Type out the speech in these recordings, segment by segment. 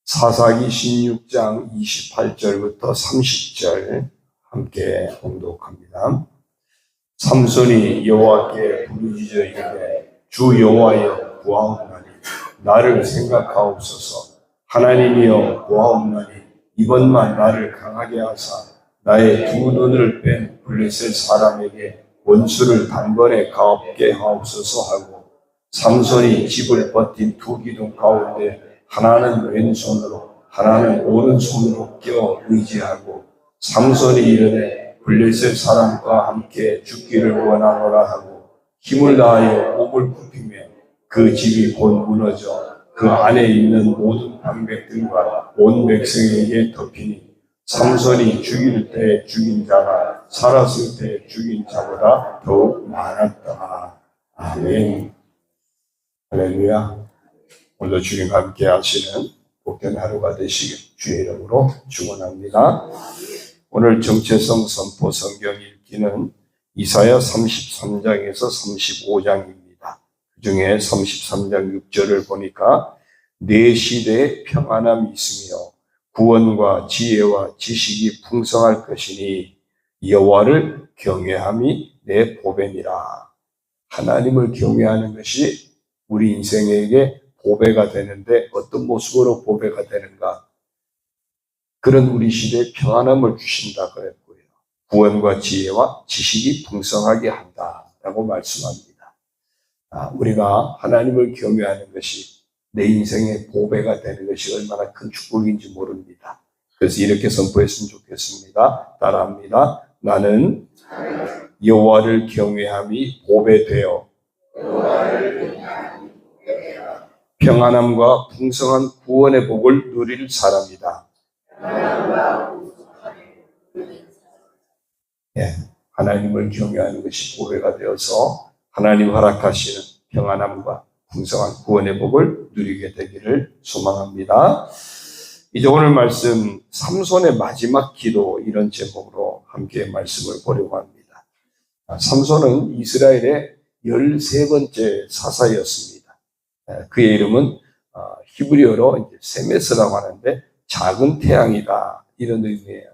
사사기 16장 28절부터 30절 함께 봉독합니다. 삼손이 여호와께 부르짖어 이르되 주 여호와여 구하옵나니 나를 생각하옵소서. 하나님이여 구하옵나니 이번만 나를 강하게 하사 나의 두 눈을 뺀 블레셋 사람에게 원수를 단번에 가없게 하옵소서 하고, 삼손이 집을 버틴 두 기둥 가운데 하나는 왼손으로 하나는 오른손으로 껴 의지하고, 삼손이 이르되 블레셋 사람과 함께 죽기를 원하노라 하고 힘을 다하여 몸을 굽히며 그 집이 곧 무너져 그 안에 있는 모든 방백들과 온 백성에게 덮이니, 삼손이 죽일 때 죽인 자가 살았을 때 죽인 자보다 더욱 많았다. 아멘. 할렐루야. 오늘도 주님과 함께 하시는 복된 하루가 되시길 주의 이름으로 축원합니다. 오늘 정체성 선포 성경 읽기는 이사야 33장에서 35장입니다. 그 중에 33장 6절을 보니까 내 시대에 평안함이 있으며 구원과 지혜와 지식이 풍성할 것이니 여호와를 경외함이 내 보배니라. 하나님을 경외하는 것이 우리 인생에게 보배가 되는데, 어떤 모습으로 보배가 되는가? 그런 우리 시대에 평안함을 주신다 그랬고요. 구원과 지혜와 지식이 풍성하게 한다라고 말씀합니다. 우리가 하나님을 경외하는 것이 내 인생의 보배가 되는 것이 얼마나 큰 축복인지 모릅니다. 그래서 이렇게 선포했으면 좋겠습니다. 따라합니다. 나는 여호와를 경외함이 보배되어 평안함과 풍성한 구원의 복을 누릴 사람이다. 하나님을 경외하는 것이 보배가 되어서 하나님 허락하시는 평안함과 풍성한 구원의 복을 누리게 되기를 소망합니다. 이제 오늘 말씀 삼손의 마지막 기도, 이런 제목으로 함께 말씀을 보려고 합니다. 삼손은 이스라엘의 13번째 사사였습니다. 그의 이름은 히브리어로 세메스라고 하는데 작은 태양이다, 이런 의미예요.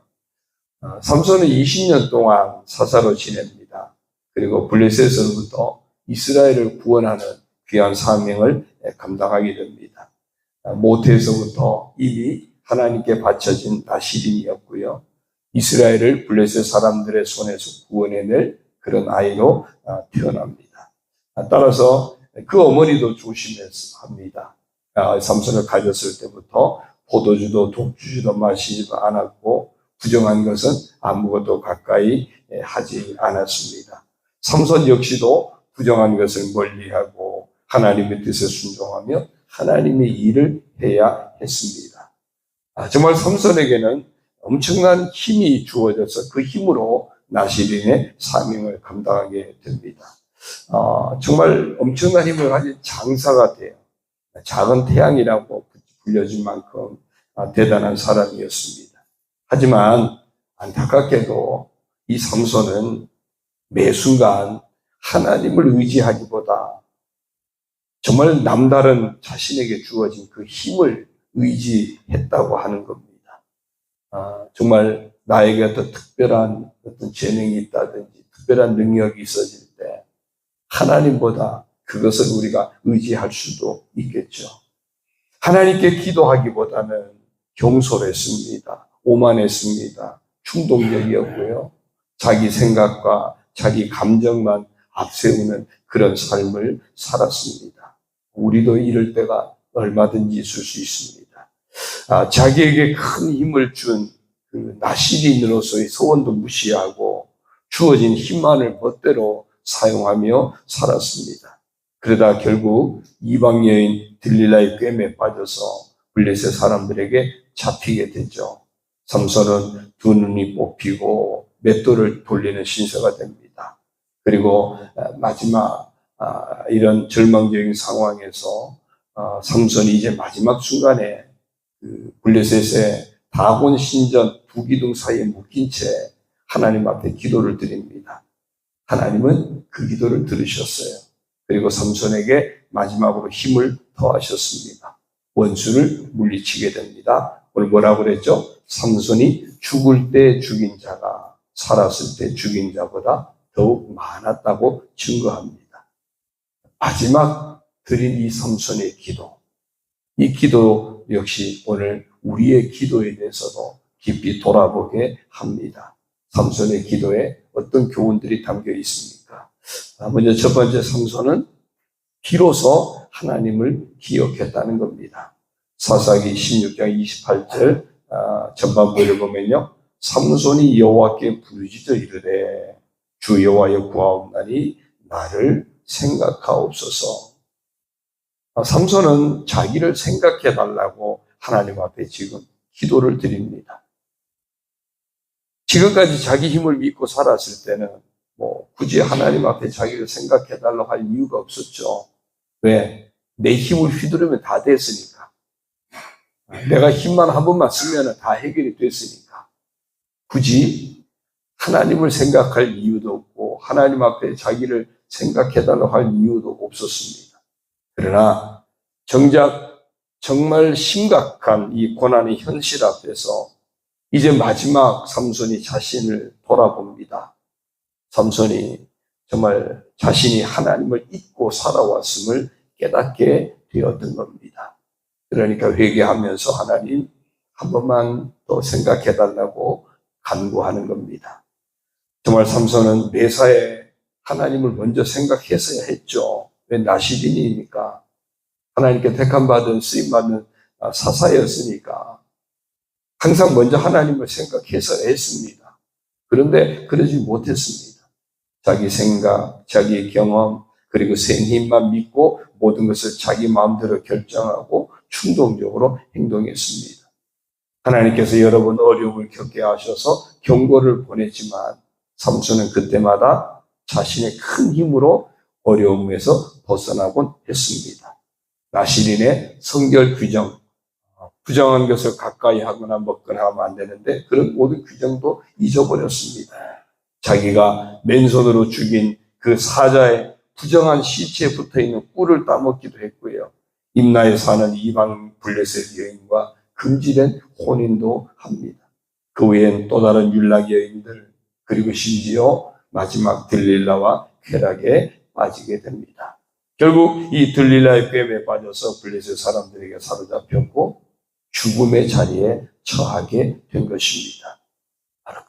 삼손은 20년 동안 사사로 지냅니다. 그리고 블레셋으로부터 이스라엘을 구원하는 귀한 사명을 감당하게 됩니다. 모태에서부터 이미 하나님께 바쳐진 나시린이었고요. 이스라엘을 블레셋 사람들의 손에서 구원해낼 그런 아이로 태어납니다. 따라서 그 어머니도 조심해서 합니다. 삼손을 가졌을 때부터 포도주도 독주주도 마시지 않았고 부정한 것은 아무것도 가까이 하지 않았습니다. 삼손 역시도 부정한 것을 멀리하고 하나님의 뜻에 순종하며 하나님의 일을 해야 했습니다. 정말 삼손에게는 엄청난 힘이 주어져서 그 힘으로 나시린의 사명을 감당하게 됩니다. 정말 엄청난 힘을 가진 장사가 돼요. 작은 태양이라고 불려질 만큼 대단한 사람이었습니다. 하지만 안타깝게도 이 삼손은 매 순간 하나님을 의지하기보다 정말 남다른 자신에게 주어진 그 힘을 의지했다고 하는 겁니다. 정말 나에게 어떤 특별한 어떤 재능이 있다든지 특별한 능력이 있어질 때 하나님보다 그것을 우리가 의지할 수도 있겠죠. 하나님께 기도하기보다는 경솔했습니다. 오만했습니다. 충동적이었고요. 자기 생각과 자기 감정만 앞세우는 그런 삶을 살았습니다. 우리도 이럴 때가 얼마든지 있을 수 있습니다. 자기에게 큰 힘을 준 그 나시린으로서의 소원도 무시하고 주어진 힘만을 멋대로 사용하며 살았습니다. 그러다 결국 이방 여인 들릴라의 꿰매에 빠져서 블레셋 사람들에게 잡히게 되죠. 삼손은 두 눈이 뽑히고 맷돌을 돌리는 신세가 됩니다. 그리고 마지막 이런 절망적인 상황에서 삼손이 이제 마지막 순간에 그 블레셋의 다곤 신전 두 기둥 사이에 묶인 채 하나님 앞에 기도를 드립니다. 하나님은 그 기도를 들으셨어요. 그리고 삼손에게 마지막으로 힘을 더하셨습니다. 원수를 물리치게 됩니다. 오늘 뭐라고 그랬죠? 삼손이 죽을 때 죽인 자가 살았을 때 죽인 자보다 더욱 많았다고 증거합니다. 마지막 드린 이 삼손의 기도, 이 기도 역시 오늘 우리의 기도에 대해서도 깊이 돌아보게 합니다. 삼손의 기도에 어떤 교훈들이 담겨 있습니까? 먼저 첫 번째, 삼손은 비로소 하나님을 기억했다는 겁니다. 사사기 16장 28절 전반부를 보면요, 삼손이 여호와께 부르짖어 이르되 주 여호와여 구하옵나니 나를 생각하옵소서. 삼손은 자기를 생각해 달라고 하나님 앞에 지금 기도를 드립니다. 지금까지 자기 힘을 믿고 살았을 때는 굳이 하나님 앞에 자기를 생각해 달라고 할 이유가 없었죠. 왜? 내 힘을 휘두르면 다 됐으니까. 내가 힘만 한 번만 쓰면 다 해결이 됐으니까. 굳이 하나님을 생각할 이유도 없고 하나님 앞에 자기를 생각해 달라고 할 이유도 없었습니다. 그러나 정작 정말 심각한 이 고난의 현실 앞에서 이제 마지막 삼손이 자신을 돌아봅니다. 삼손이 정말 자신이 하나님을 잊고 살아왔음을 깨닫게 되었던 겁니다. 그러니까 회개하면서 하나님 한 번만 더 생각해 달라고 간구하는 겁니다. 정말 삼손은 매사에 하나님을 먼저 생각했어야 했죠. 왜? 나시린이니까. 하나님께 택함받은 쓰임받는 사사였으니까 항상 먼저 하나님을 생각해서 했습니다. 그런데 그러지 못했습니다. 자기 생각, 자기의 경험, 그리고 센 힘만 믿고 모든 것을 자기 마음대로 결정하고 충동적으로 행동했습니다. 하나님께서 여러 번 어려움을 겪게 하셔서 경고를 보냈지만 삼손은 그때마다 자신의 큰 힘으로 어려움에서 벗어나곤 했습니다. 나시린의 성결 규정, 부정한 것을 가까이 하거나 먹거나 하면 안 되는데 그런 모든 규정도 잊어버렸습니다. 자기가 맨손으로 죽인 그 사자의 부정한 시체에 붙어있는 꿀을 따먹기도 했고요. 임나에 사는 이방 블레셋 여인과 금지된 혼인도 합니다. 그 외엔 또 다른 율락 여인들, 그리고 심지어 마지막 들릴라와 쾌락에 빠지게 됩니다. 결국 이 들릴라의 뱀에 빠져서 블레셋 사람들에게 사로잡혔고 죽음의 자리에 처하게 된 것입니다. 바로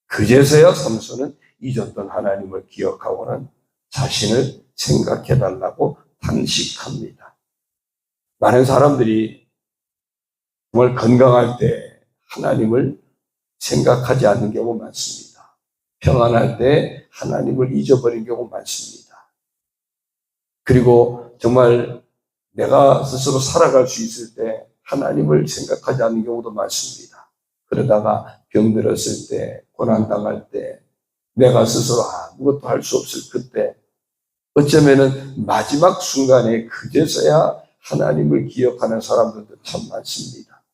그제서야 삼손은 잊었던 하나님을 기억하고는 자신을 생각해 달라고 탄식합니다. 많은 사람들이 정말 건강할 때 하나님을 생각하지 않는 경우 많습니다. 평안할 때 하나님을 잊어버린 경우 많습니다. 그리고 정말 내가 스스로 살아갈 수 있을 때 하나님을 생각하지 않는 경우도 많습니다. 그러다가 병들었을 때, 고난당할 때, 내가 스스로 아무것도 할 수 없을 그때, 어쩌면은 마지막 순간에 그제서야 하나님을 기억하는 사람들도 참 많습니다.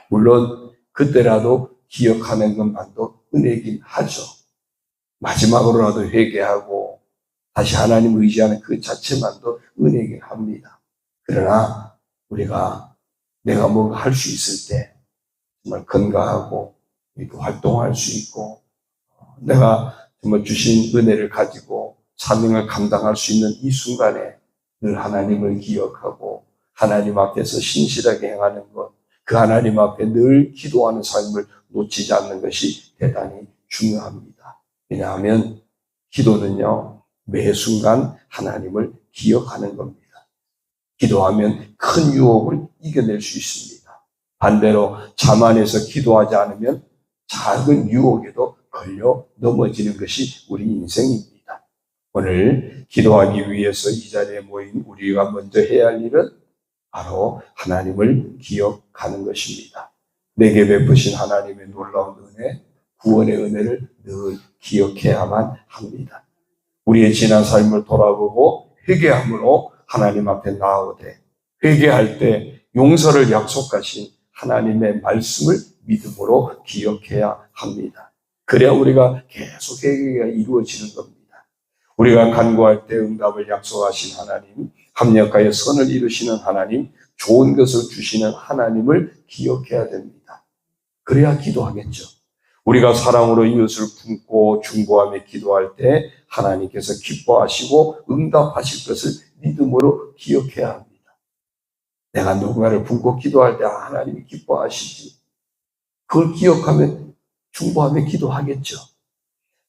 물론 그때라도 기억하는 것만도 은혜긴 하죠. 마지막으로라도 회개하고 다시 하나님 의지하는 그 자체만도 은혜긴 합니다. 그러나 우리가 내가 뭔가 할 수 있을 때 정말 건강하고 이렇게 활동할 수 있고 내가 정말 주신 은혜를 가지고 사명을 감당할 수 있는 이 순간에 늘 하나님을 기억하고 하나님 앞에서 신실하게 행하는 것, 그 하나님 앞에 늘 기도하는 삶을 놓치지 않는 것이 대단히 중요합니다. 왜냐하면 기도는요, 매 순간 하나님을 기억하는 겁니다. 기도하면 큰 유혹을 이겨낼 수 있습니다. 반대로 자만해서 기도하지 않으면 작은 유혹에도 걸려 넘어지는 것이 우리 인생입니다. 오늘 기도하기 위해서 이 자리에 모인 우리가 먼저 해야 할 일은 바로 하나님을 기억하는 것입니다. 내게 베푸신 하나님의 놀라운 은혜, 구원의 은혜를 늘 기억해야만 합니다. 우리의 지난 삶을 돌아보고 회개함으로 하나님 앞에 나아오되 회개할 때 용서를 약속하신 하나님의 말씀을 믿음으로 기억해야 합니다. 그래야 우리가 계속 회개가 이루어지는 겁니다. 우리가 간구할 때 응답을 약속하신 하나님, 합력하여 선을 이루시는 하나님, 좋은 것을 주시는 하나님을 기억해야 됩니다. 그래야 기도하겠죠. 우리가 사랑으로 이웃을 품고 중보하며 기도할 때 하나님께서 기뻐하시고 응답하실 것을 믿음으로 기억해야 합니다. 내가 누군가를 품고 기도할 때 하나님이 기뻐하시지. 그걸 기억하면 중보하며 기도하겠죠.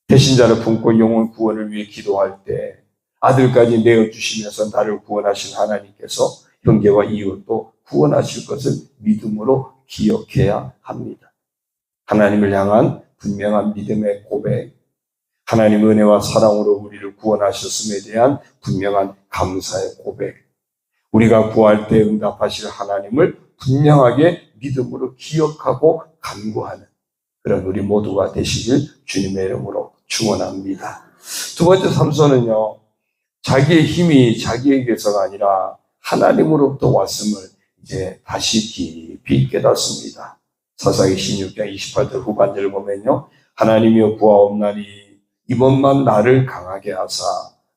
배신자를 품고 영혼 구원을 위해 기도할 때 아들까지 내어주시면서 나를 구원하신 하나님께서 형제와 이웃도 구원하실 것을 믿음으로 기억해야 합니다. 하나님을 향한 분명한 믿음의 고백, 하나님 은혜와 사랑으로 우리를 구원하셨음에 대한 분명한 감사의 고백, 우리가 구할 때 응답하실 하나님을 분명하게 믿음으로 기억하고 간구하는 그런 우리 모두가 되시길 주님의 이름으로 축원합니다. 두 번째 삼손은요, 자기의 힘이 자기에게서가 아니라 하나님으로부터 왔음을 이제 다시 깊이 깨닫습니다. 사사기 16장 28절 후반절을 보면요, 하나님이여 구하옵나니 이번만 나를 강하게 하사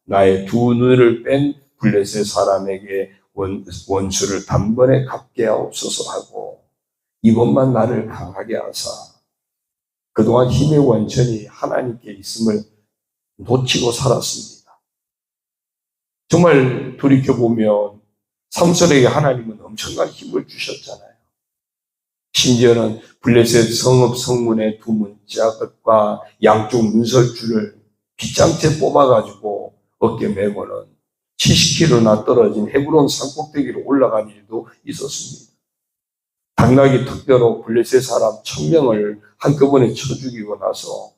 나의 두 눈을 뺀 블레셋 사람에게 원수를 단번에 갚게 하옵소서 하고, 이번만 나를 강하게 하사, 그동안 힘의 원천이 하나님께 있음을 놓치고 살았습니다. 정말 돌이켜보면 삼손에게 하나님은 엄청난 힘을 주셨잖아요. 심지어는 블레셋 성읍 성문의 두 문짝과 양쪽 문설줄을 빗장째 뽑아가지고 어깨 메고는 70km나 떨어진 헤브론 산꼭대기로 올라간 일도 있었습니다. 당나귀 특별로 블레셋 사람 1000명을 한꺼번에 쳐 죽이고 나서,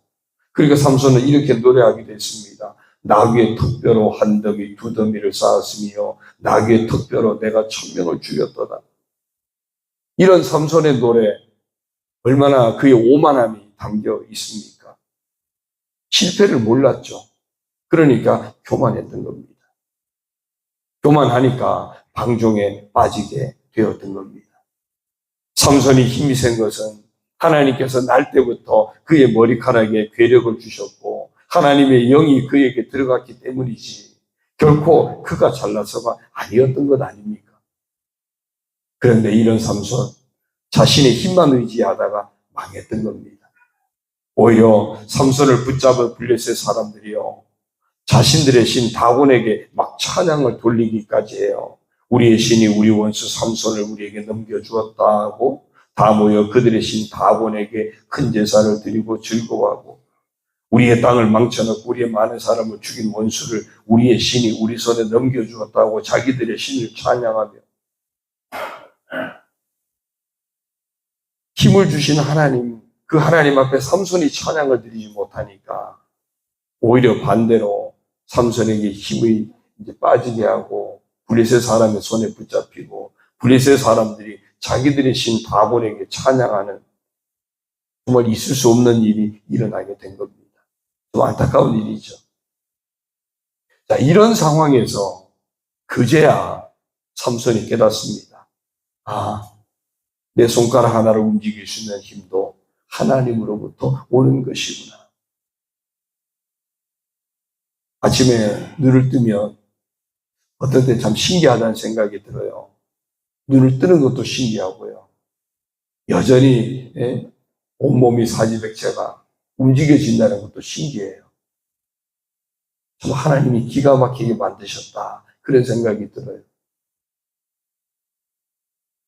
그러니까 삼손은 이렇게 노래하기도 했습니다. 나귀의 특별로 한 더미 두 더미를 쌓았으며 나귀의 특별로 내가 1000명을 죽였도다. 이런 삼손의 노래, 얼마나 그의 오만함이 담겨 있습니까? 실패를 몰랐죠. 그러니까 교만했던 겁니다. 교만하니까 방종에 빠지게 되었던 겁니다. 삼손이 힘이 센 것은 하나님께서 날 때부터 그의 머리카락에 괴력을 주셨고 하나님의 영이 그에게 들어갔기 때문이지, 결코 그가 잘나서가 아니었던 것 아닙니까? 그런데 이런 삼손, 자신의 힘만 의지하다가 망했던 겁니다. 오히려 삼손을 붙잡은 블레셋 사람들이요, 자신들의 신 다곤에게 막 찬양을 돌리기까지 해요. 우리의 신이 우리 원수 삼손을 우리에게 넘겨주었다 하고 다 모여 그들의 신 다곤에게 큰 제사를 드리고 즐거워하고, 우리의 땅을 망쳐놓고 우리의 많은 사람을 죽인 원수를 우리의 신이 우리 손에 넘겨주었다고 자기들의 신을 찬양하며, 힘을 주신 하나님, 그 하나님 앞에 삼손이 찬양을 드리지 못하니까 오히려 반대로 삼손에게 힘이 이제 빠지게 하고 블레셋 사람의 손에 붙잡히고 블레셋 사람들이 자기들의 신 다곤에게 찬양하는, 정말 있을 수 없는 일이 일어나게 된 겁니다. 좀 안타까운 일이죠. 자, 이런 상황에서 그제야 삼손이 깨닫습니다. 내 손가락 하나를 움직일 수 있는 힘도 하나님으로부터 오는 것이구나. 아침에 눈을 뜨면 어떨 때 참 신기하다는 생각이 들어요. 눈을 뜨는 것도 신기하고요. 여전히 온몸이 사지백체가 움직여진다는 것도 신기해요. 참 하나님이 기가 막히게 만드셨다, 그런 생각이 들어요.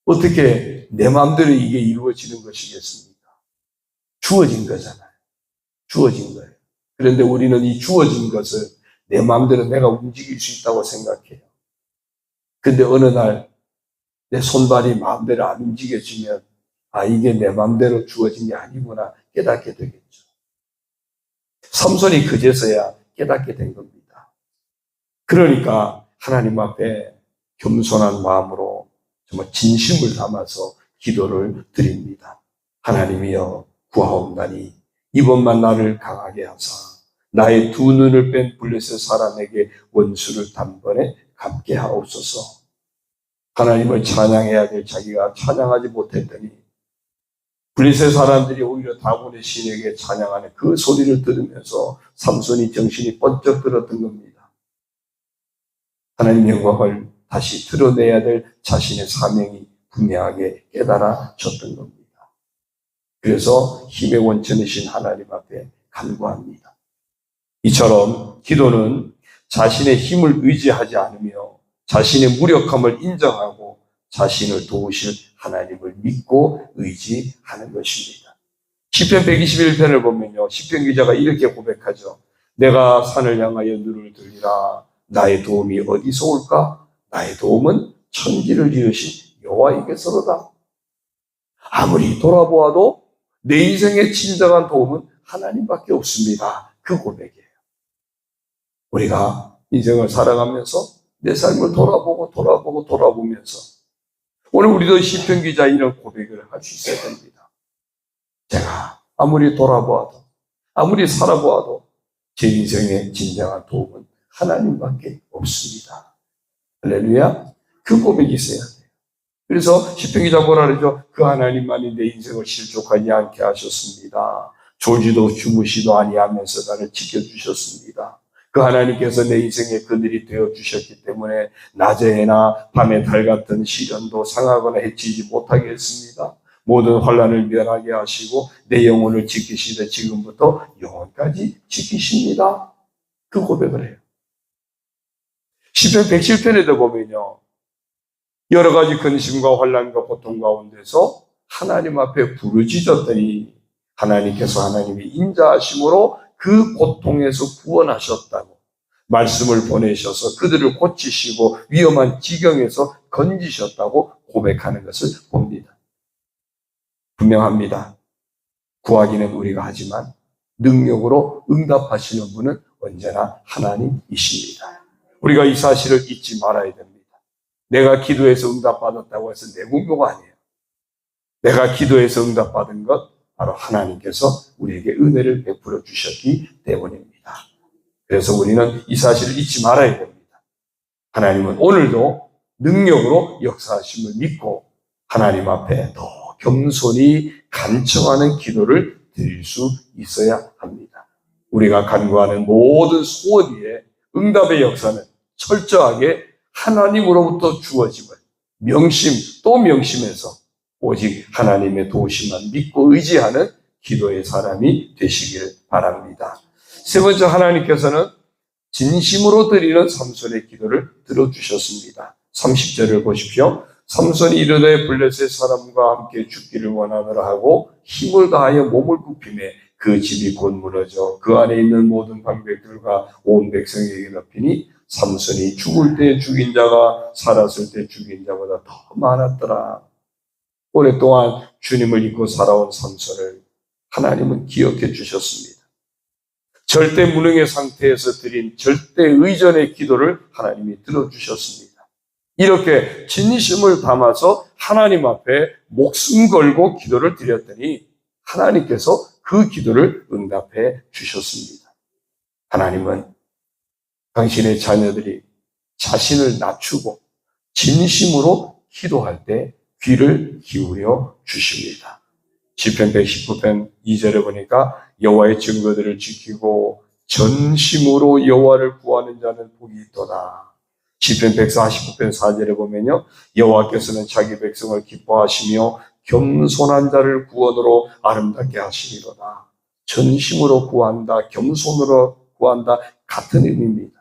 어떻게 내 마음대로 이게 이루어지는 것이겠습니까? 주어진 거잖아요. 주어진 거예요. 그런데 우리는 이 주어진 것을 내 마음대로 내가 움직일 수 있다고 생각해요. 근데 어느 날 내 손발이 마음대로 안 움직여지면 이게 내 마음대로 주어진 게 아니구나 깨닫게 되겠죠. 삼손이 그제서야 깨닫게 된 겁니다. 그러니까 하나님 앞에 겸손한 마음으로 정말 진심을 담아서 기도를 드립니다. 하나님이여 구하옵나니 이번만 나를 강하게 하사 나의 두 눈을 뺀 블레셋 사람에게 원수를 단번에 갚게 하옵소서. 하나님을 찬양해야 될 자기가 찬양하지 못했더니 블레셋 사람들이 오히려 다곤의 신에게 찬양하는 그 소리를 들으면서 삼손이 정신이 번쩍 들었던 겁니다. 하나님 영광을 다시 드러내야 될 자신의 사명이 분명하게 깨달아졌던 겁니다. 그래서 힘의 원천이신 하나님 앞에 간구합니다. 이처럼 기도는 자신의 힘을 의지하지 않으며 자신의 무력함을 인정하고 자신을 도우실 하나님을 믿고 의지하는 것입니다. 시편 121편을 보면요, 시편 기자가 이렇게 고백하죠. 내가 산을 향하여 눈을 들리라. 나의 도움이 어디서 올까? 나의 도움은 천지를 지으신 여호와에게서로다. 아무리 돌아보아도 내 인생의 진정한 도움은 하나님밖에 없습니다. 그 고백이에요. 우리가 인생을 살아가면서 내 삶을 돌아보면서 오늘 우리도 시편 기자 이런 고백을 할 수 있어야 됩니다. 제가 아무리 돌아보아도 아무리 살아보아도 제 인생의 진정한 도움은 하나님밖에 없습니다. 할렐루야. 그 고백이 있어야 돼요. 그래서 시편 기자 뭐라 그러죠? 그 하나님만이 내 인생을 실족하지 않게 하셨습니다. 졸지도 주무시도 아니하면서 나를 지켜주셨습니다. 그 하나님께서 내 인생의 그늘이 되어주셨기 때문에 낮에나 밤에 달 같은 시련도 상하거나 해치지 못하게 했습니다. 모든 환난을 면하게 하시고 내 영혼을 지키시되 지금부터 영원까지 지키십니다. 그 고백을 해요. 시편 107편에도 보면요, 여러 가지 근심과 환난과 고통 가운데서 하나님 앞에 부르짖었더니 하나님께서 하나님의 인자하심으로 그 고통에서 구원하셨다고 말씀을 보내셔서 그들을 고치시고 위험한 지경에서 건지셨다고 고백하는 것을 봅니다. 분명합니다. 구하기는 우리가 하지만 능력으로 응답하시는 분은 언제나 하나님이십니다. 우리가 이 사실을 잊지 말아야 됩니다. 내가 기도해서 응답받았다고 해서 내 공로가 아니에요. 내가 기도해서 응답받은 것 바로 하나님께서 우리에게 은혜를 베풀어 주셨기 때문입니다. 그래서 우리는 이 사실을 잊지 말아야 됩니다. 하나님은 오늘도 능력으로 역사하심을 믿고 하나님 앞에 더 겸손히 간청하는 기도를 드릴 수 있어야 합니다. 우리가 간구하는 모든 소원 위에 응답의 역사는 철저하게 하나님으로부터 주어짐을 명심 또 명심해서 오직 하나님의 도우심만 믿고 의지하는 기도의 사람이 되시길 바랍니다. 세 번째, 하나님께서는 진심으로 드리는 삼손의 기도를 들어주셨습니다. 30절을 보십시오. 삼손이 이르되 블레셋 사람과 함께 죽기를 원하노라 하고 힘을 다하여 몸을 굽히매 그 집이 곧 무너져 그 안에 있는 모든 방백들과 온 백성에게 덮이니 삼손이 죽을 때 죽인 자가 살았을 때 죽인 자보다 더 많았더라. 오랫동안 주님을 잊고 살아온 삼손을 하나님은 기억해 주셨습니다. 절대 무능의 상태에서 드린 절대 의존의 기도를 하나님이 들어주셨습니다. 이렇게 진심을 담아서 하나님 앞에 목숨 걸고 기도를 드렸더니 하나님께서 그 기도를 응답해 주셨습니다. 하나님은 당신의 자녀들이 자신을 낮추고 진심으로 기도할 때 귀를 기울여 주십니다. 시편 119편 2절에 보니까 여호와의 증거들을 지키고 전심으로 여호와를 구하는 자는 복이 있도다. 시편 149편 4절에 보면요, 여호와께서는 자기 백성을 기뻐하시며 겸손한 자를 구원으로 아름답게 하시리로다. 전심으로 구한다, 겸손으로 구한다, 같은 의미입니다.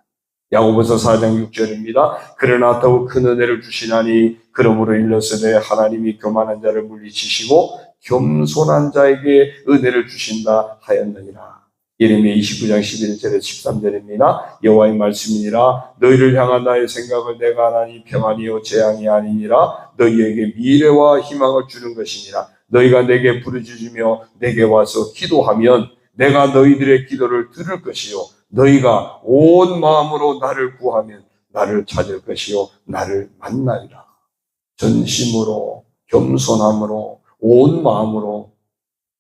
야고보서 4장 6절입니다. 그러나 더욱 큰 은혜를 주시나니 그러므로 일러서되 하나님이 교만한 자를 물리치시고 겸손한 자에게 은혜를 주신다 하였느니라. 예레미야 29장 11절에 13절입니다. 여호와의 말씀이니라. 너희를 향한 나의 생각을 내가 하나니 평안이요 재앙이 아니니라. 너희에게 미래와 희망을 주는 것이니라. 너희가 내게 부르짖으며 내게 와서 기도하면 내가 너희들의 기도를 들을 것이요 너희가 온 마음으로 나를 구하면 나를 찾을 것이요 나를 만나리라. 전심으로 겸손함으로 온 마음으로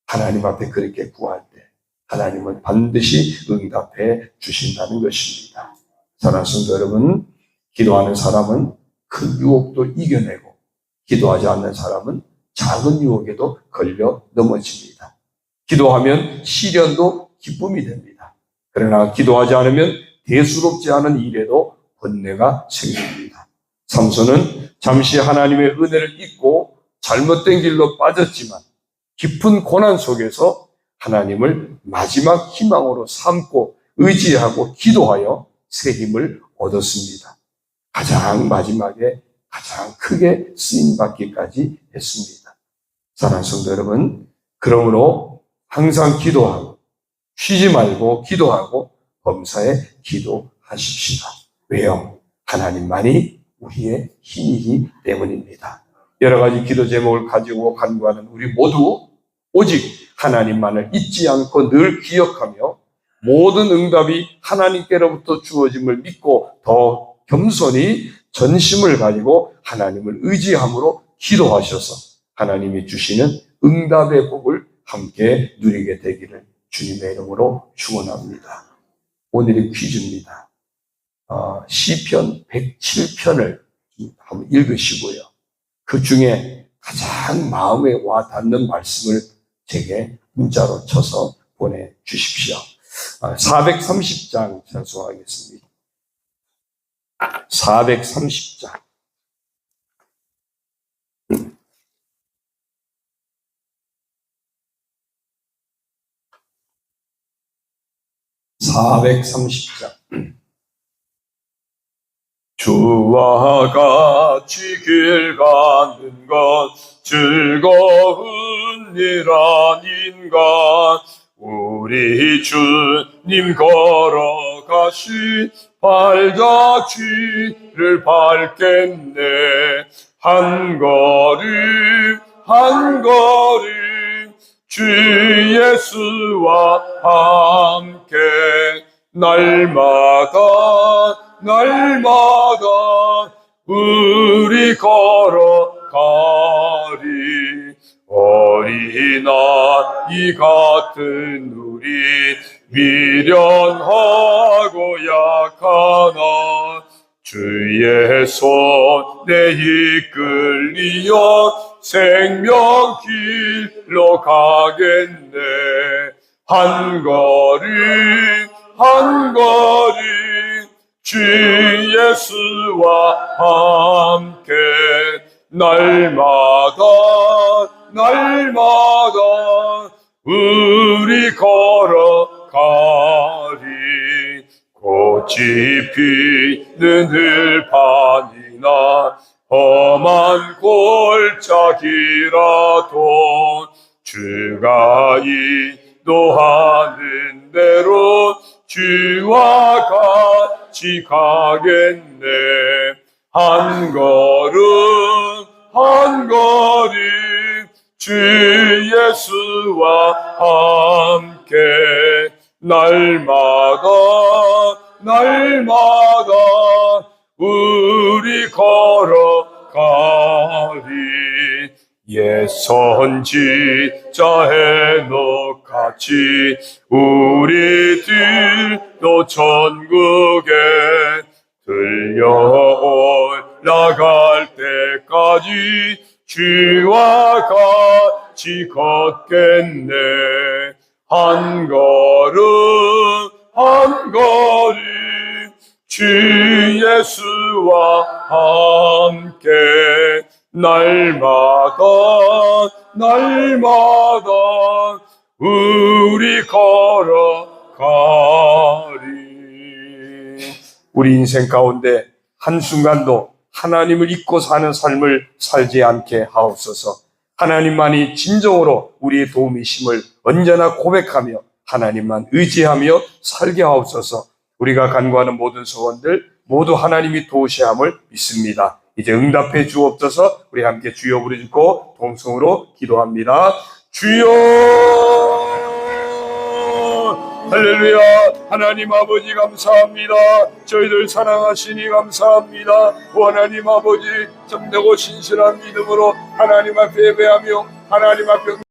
하나님 앞에 그렇게 구할 때 하나님은 반드시 응답해 주신다는 것입니다. 사랑하는 성도 여러분, 기도하는 사람은 큰 유혹도 이겨내고 기도하지 않는 사람은 작은 유혹에도 걸려 넘어집니다. 기도하면 시련도 기쁨이 됩니다. 그러나 기도하지 않으면 대수롭지 않은 일에도 번뇌가 생깁니다. 삼손은 잠시 하나님의 은혜를 잊고 잘못된 길로 빠졌지만 깊은 고난 속에서 하나님을 마지막 희망으로 삼고 의지하고 기도하여 새 힘을 얻었습니다. 가장 마지막에 가장 크게 쓰임받기까지 했습니다. 사랑하는 성도 여러분, 그러므로 항상 기도하고 쉬지 말고 기도하고 범사에 기도하십시다. 왜요? 하나님만이 우리의 힘이기 때문입니다. 여러 가지 기도 제목을 가지고 간구하는 우리 모두 오직 하나님만을 잊지 않고 늘 기억하며 모든 응답이 하나님께로부터 주어짐을 믿고 더 겸손히 전심을 가지고 하나님을 의지함으로 기도하셔서 하나님이 주시는 응답의 복을 함께 누리게 되기를 주님의 이름으로 축원합니다. 오늘의 퀴즈입니다. 시편 107편을 한번 읽으시고요. 그 중에 가장 마음에 와 닿는 말씀을 제게 문자로 쳐서 보내주십시오. 430장 찬송하겠습니다. 430장. 주와 같이 길 가는 것 즐거운 일 아닌가. 우리 주님 걸어가신 발자취를 밟겠네. 한 걸음 한 걸음 주 예수와 함께 날마다 우리 걸어가리. 어린아이 같은 우리 미련하고 약하나 주의 손에 이끌리어 생명길로 가겠네. 한 걸음 한 걸음 주 예수와 함께 날마다 우리 걸어가리. 꽃이 피는 들판이나 험한 골짜기라도 주가 인도하는 대로 주와 같이 가겠네. 한 걸음 한 걸음 주 예수와 함께 날마다 우리 걸어가리. 옛 선지자 해녹같이 우리들도 천국에 들려올라갈 때까지 주와 같이 걷겠네. 한 걸음 한 걸음 주 예수와 함께 날마다 우리 걸어가리. 우리 인생 가운데 한순간도 하나님을 잊고 사는 삶을 살지 않게 하옵소서. 하나님만이 진정으로 우리의 도움이심을 언제나 고백하며 하나님만 의지하며 살게 하옵소서. 우리가 간구하는 모든 소원들 모두 하나님이 도우시함을 믿습니다. 이제 응답해 주옵소서. 우리 함께 주여 부르짖고 동성으로 기도합니다. 주여! 할렐루야. 하나님 아버지 감사합니다. 저희들 사랑하시니 감사합니다. 하나님 아버지, 참되고 신실한 믿음으로 하나님 앞에 예배하며 하나님 앞에